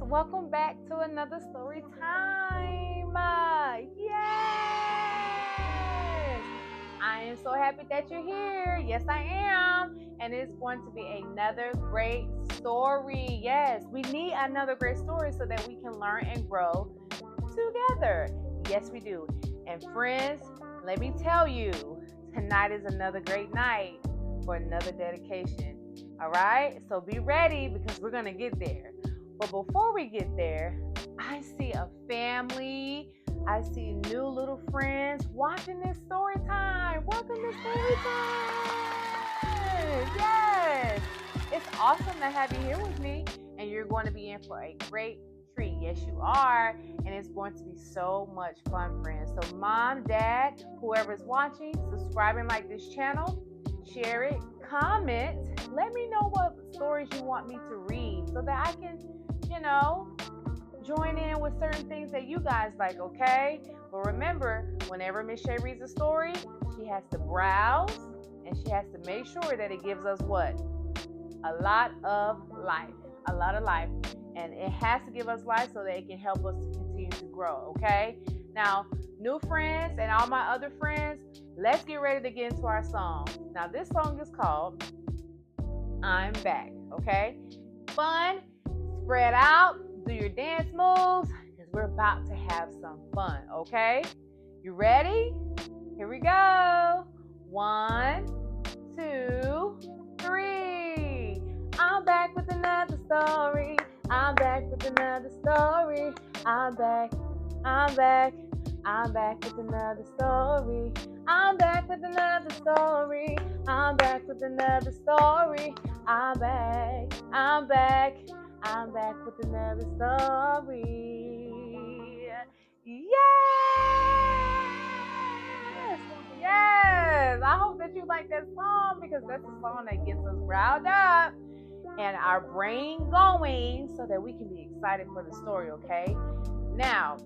welcome back to another story time. Yes, I am so happy that you're here. Yes, I am. And it's going to be another great story. Yes, we need another great story so that we can learn and grow together. Yes, we do. And friends, let me tell you, tonight is another great night for another dedication. All right? So be ready because we're going to get there. But before we get there, I see a family. I see new little friends watching this story time. Welcome to story time. Yes. It's awesome to have you here with me. And you're going to be in for a great treat. Yes, you are. And it's going to be so much fun, friends. So mom, dad, whoever's watching, subscribe and like this channel. Share it. Comment. Let me know what stories you want me to read so that I can join in with certain things that you guys like, okay? But remember, whenever Miss Shay reads a story, she has to browse and she has to make sure that it gives us what? A lot of life. A lot of life. And it has to give us life so that it can help us to continue to grow, okay? Now, new friends and all my other friends, let's get ready to get into our song. Now, this song is called I'm Back, okay? Fun. Spread out, do your dance moves, because we're about to have some fun, okay? You ready? Here we go. 1, 2, 3. I'm back with another story. I'm back with another story. I'm back. I'm back. I'm back with another story. I'm back with another story. I'm back with another story. I'm back. I'm back. I'm back with another story. Yes! Yes! I hope that you like that song because that's the song that gets us riled up and our brain going so that we can be excited for the story, okay? Now,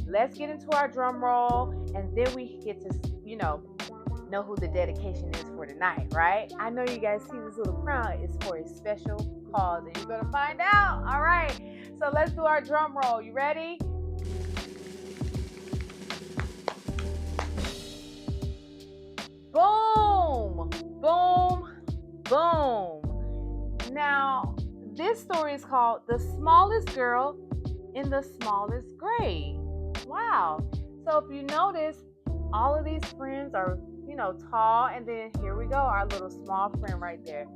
let's get into our drum roll and then we get to, know who the dedication is for tonight, right? I know you guys see this little crown. It's for a special cause and you're going to find out. All right. So let's do our drum roll. You ready? Boom, boom, boom. Now, this story is called The Smallest Girl in the Smallest Grade. Wow. So if you notice, all of these friends are tall, and then here we go, our little small friend right there.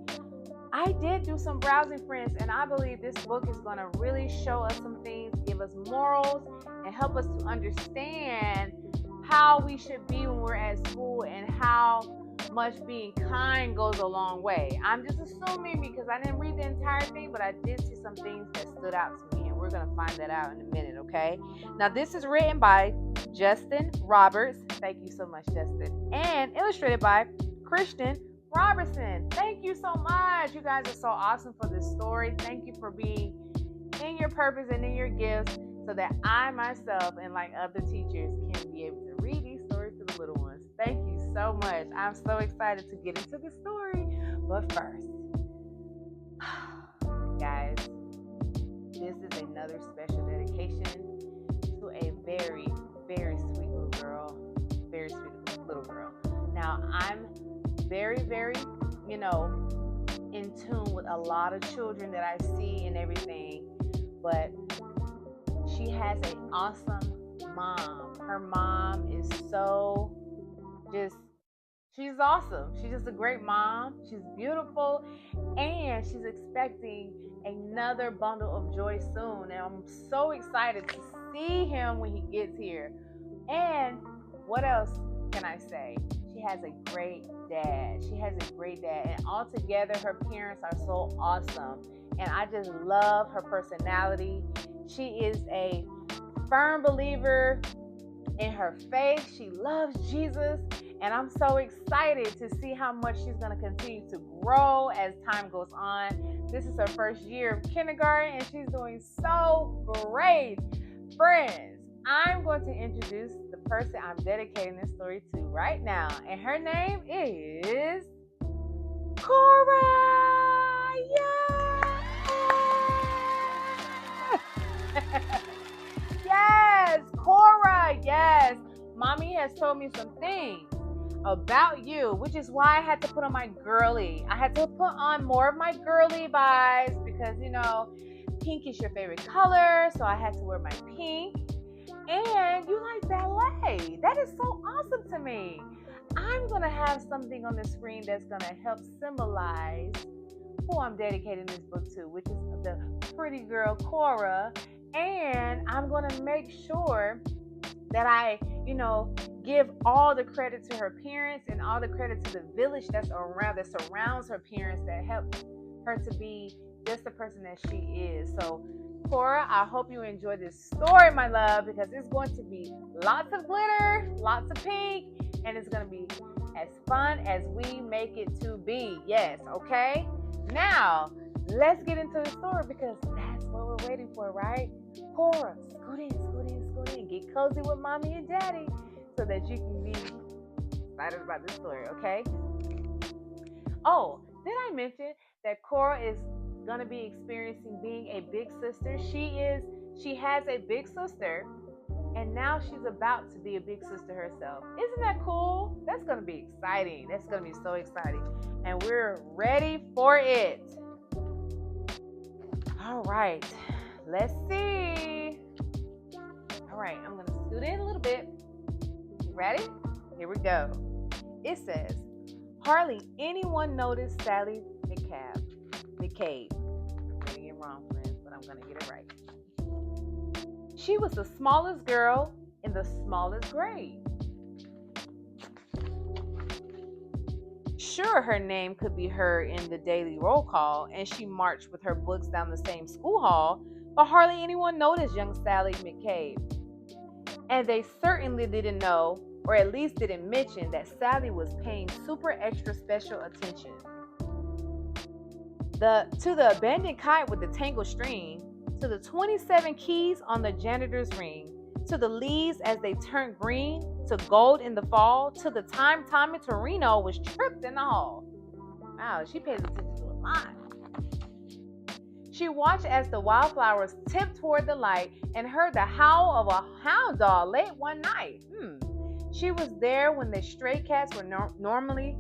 I did do some browsing, friends, and I believe this book is going to really show us some things, give us morals, and help us to understand how we should be when we're at school and how much being kind goes a long way. I'm just assuming because I didn't read the entire thing, but I did see some things that stood out to me, and we're going to find that out in a minute, okay? Now, this is written by Christian Roberson. Thank you so much, Justin. And illustrated by Christian Roberson. Thank you so much. You guys are so awesome for this story. Thank you for being in your purpose and in your gifts so that I myself and like other teachers can be able to read these stories to the little ones. Thank you so much. I'm so excited to get into the story. But first, guys, this is another special dedication to a very, very sweet little girl. Very sweet little girl. Now, I'm very, very, in tune with a lot of children that I see and everything. But she has an awesome mom. Her mom is she's awesome. She's just a great mom. She's beautiful. And she's expecting another bundle of joy soon. And I'm so excited to see him when he gets here. And what else can I say? She has a great dad. She has a great dad. And altogether, her parents are so awesome. And I just love her personality. She is a firm believer in her faith. She loves Jesus. And I'm so excited to see how much she's going to continue to grow as time goes on. This is her first year of kindergarten, and she's doing so great. Friends, I'm going to introduce the person I'm dedicating this story to right now. And her name is Cora. Yeah! Yes, mommy has told me some things about you, which is why I had to put on my girly. I had to put on more of my girly vibes because, pink is your favorite color. So I had to wear my pink. And you like ballet. That is so awesome to me. I'm going to have something on the screen that's going to help symbolize who I'm dedicating this book to, which is the pretty girl Cora. And I'm going to make sure that I, give all the credit to her parents and all the credit to the village that surrounds her parents, that helped her to be just the person that she is. So, Cora, I hope you enjoy this story, my love, because it's going to be lots of glitter, lots of pink, and it's going to be as fun as we make it to be. Yes, okay? Now, let's get into the story because that's what we're waiting for, right? Cora, scoot in. Get cozy with mommy and daddy so that you can be excited about this story, okay? Oh, did I mention that Cora is going to be experiencing being a big sister? She has a big sister, and now she's about to be a big sister herself. Isn't that cool? That's going to be exciting. That's going to be so exciting. And we're ready for it. All right. Let's see. All right, I'm going to scoot in a little bit. You ready? Here we go. It says, hardly anyone noticed Sally McCabe. I'm getting it wrong, friends, but I'm going to get it right. She was the smallest girl in the smallest grade. Sure, her name could be heard in the daily roll call, and she marched with her books down the same school hall, but hardly anyone noticed young Sally McCabe. And they certainly didn't know, or at least didn't mention, that Sally was paying super extra special attention. To the abandoned kite with the tangled string, to the 27 keys on the janitor's ring, to the leaves as they turned green, to gold in the fall, to the time Tommy Torino was tripped in the hall. Wow, she pays attention to a lot. She watched as the wildflowers tipped toward the light and heard the howl of a hound dog late one night. She was there when the stray cats were normally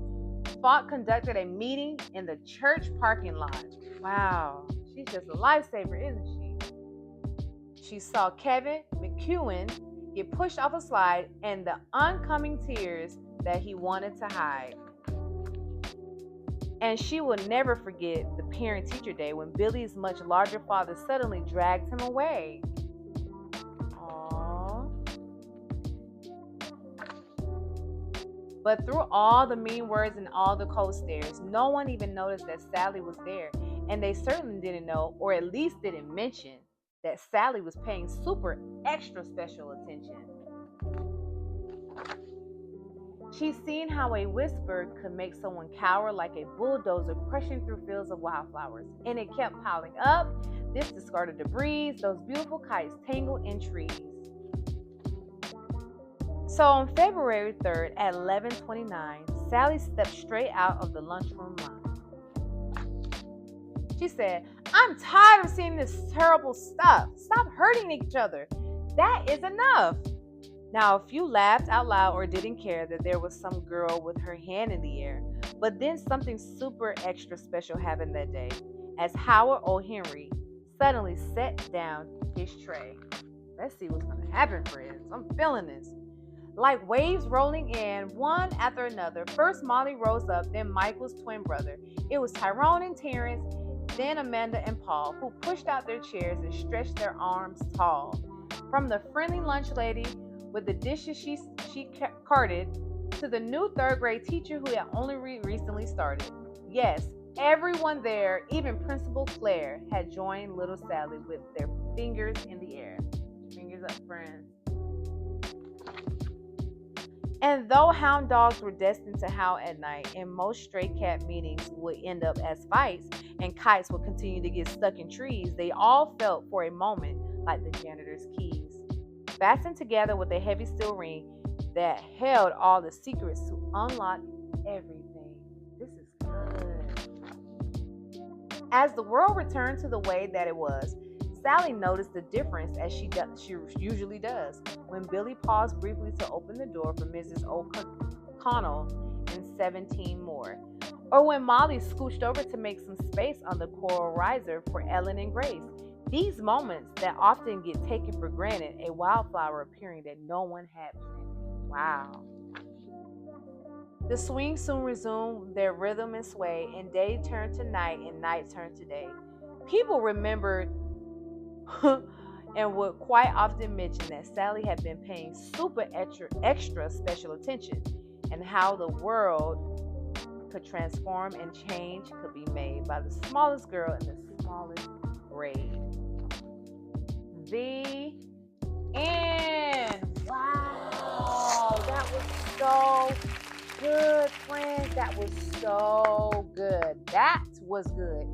conducted a meeting in the church parking lot. Wow, she's just a lifesaver, isn't she? She saw Kevin McEwen get pushed off a slide and the oncoming tears that he wanted to hide. And she will never forget the parent-teacher day when Billy's much larger father suddenly dragged him away. Aww. But through all the mean words and all the cold stares, no one even noticed that Sally was there. And they certainly didn't know, or at least didn't mention, that Sally was paying super extra special attention. She's seen how a whisper could make someone cower like a bulldozer crushing through fields of wildflowers. And it kept piling up, this discarded debris, those beautiful kites tangled in trees. So on February 3rd at 11:29, Sally stepped straight out of the lunchroom line. She said, "I'm tired of seeing this terrible stuff. Stop hurting each other. That is enough." Now, a few laughed out loud or didn't care that there was some girl with her hand in the air. But then something super extra special happened that day as Howard O. Henry suddenly set down his tray. Let's see what's going to happen, friends. I'm feeling this. Like waves rolling in, one after another. First Molly rose up, then Michael's twin brother. It was Tyrone and Terrence, then Amanda and Paul, who pushed out their chairs and stretched their arms tall. From the friendly lunch lady with the dishes she carted, to the new third grade teacher who had only recently started. Yes, everyone there, even Principal Claire, had joined little Sally with their fingers in the air. Fingers up, friends. And though hound dogs were destined to howl at night, and most stray cat meetings would end up as fights, and kites would continue to get stuck in trees, they all felt for a moment like the janitor's keys, fastened together with a heavy steel ring that held all the secrets to unlock everything. This is good. As the world returned to the way that it was, Sally noticed the difference as she usually does when Billy paused briefly to open the door for Mrs. O'Connell and 17 more, or when Molly scooched over to make some space on the coral riser for Ellen and Grace. These moments that often get taken for granted, a wildflower appearing that no one had planted. Wow. The swing soon resumed their rhythm and sway, and day turned to night and night turned to day. People remembered and would quite often mention that Sally had been paying super extra special attention, and how the world could transform and change could be made by the smallest girl in the smallest grade. The end. Wow, that was so good, friends. That was so good. That was good.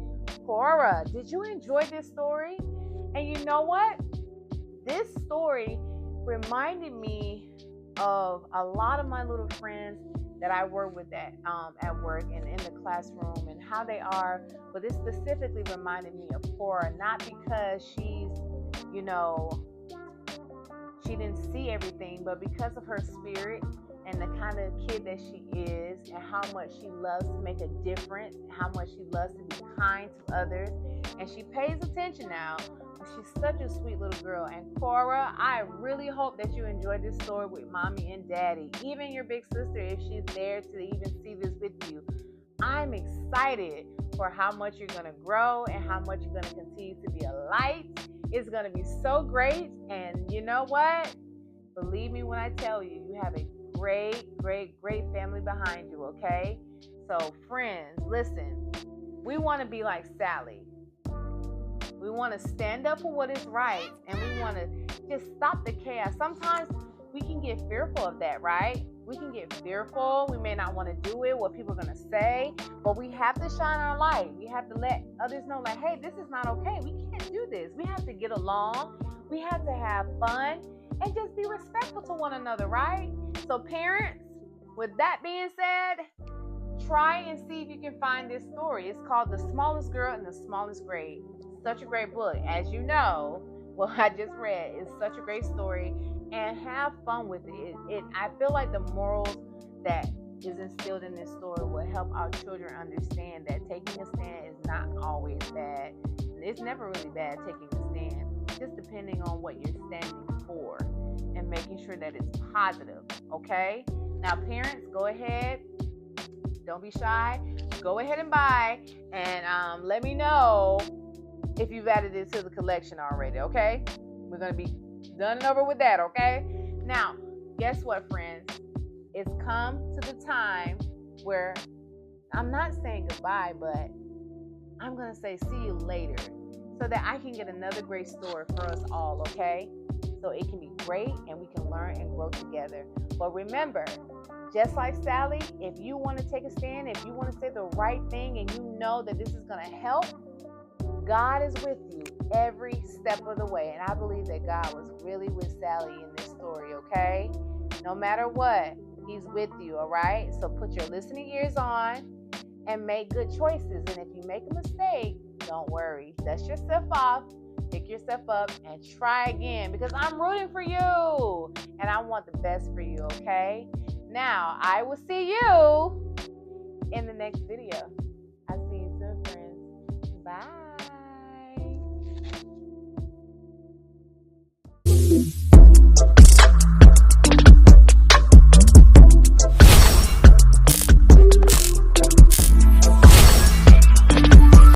Cora, did you enjoy this story? And you know what? This story reminded me of a lot of my little friends that I work with at work and in the classroom, and how they are. But this specifically reminded me of Cora, not because she's, she didn't see everything, but because of her spirit and the kind of kid that she is, and how much she loves to make a difference, how much she loves to be kind to others, and she pays attention now. She's such a sweet little girl. And Cora, I really hope that you enjoyed this story with mommy and daddy, even your big sister, if she's there to even see this with you. I'm excited for how much you're going to grow and how much you're going to continue to be a light. It's going to be so great. And you know what? Believe me when I tell you, you have a great, great, great family behind you, okay? So friends, listen, we want to be like Sally. We want to stand up for what is right, and we want to just stop the chaos. Sometimes we can get fearful of that, right? We can get fearful. We may not want to do it, what people are going to say, but we have to shine our light. We have to let others know, like, hey, this is not okay. We can't do this. We have to get along. We have to have fun and just be respectful to one another, right? So parents, with that being said, try and see if you can find this story. It's called The Smallest Girl in the Smallest Grade. Such a great book. As you know, what I just read is such a great story, and have fun with it. I feel like the morals that is instilled in this story will help our children understand that taking a stand is not always bad. It's never really bad taking a stand, just depending on what you're standing for and making sure that it's positive, okay? Now, parents, go ahead. Don't be shy. Go ahead and buy, and let me know if you've added it to the collection already, okay? We're going to be done and over with that, okay? Now, guess what, friends? It's come to the time where I'm not saying goodbye, but I'm going to say see you later, so that I can get another great story for us all, okay? So it can be great and we can learn and grow together. But remember, just like Sally, if you want to take a stand, if you want to say the right thing and you know that this is going to help, God is with you every step of the way. And I believe that God was really with Sally in this story, okay? No matter what, He's with you, all right? So put your listening ears on and make good choices. And if you make a mistake, don't worry. Dust yourself off, pick yourself up, and try again, because I'm rooting for you and I want the best for you, okay? Now, I will see you in the next video. I'll see you soon, friends. Bye.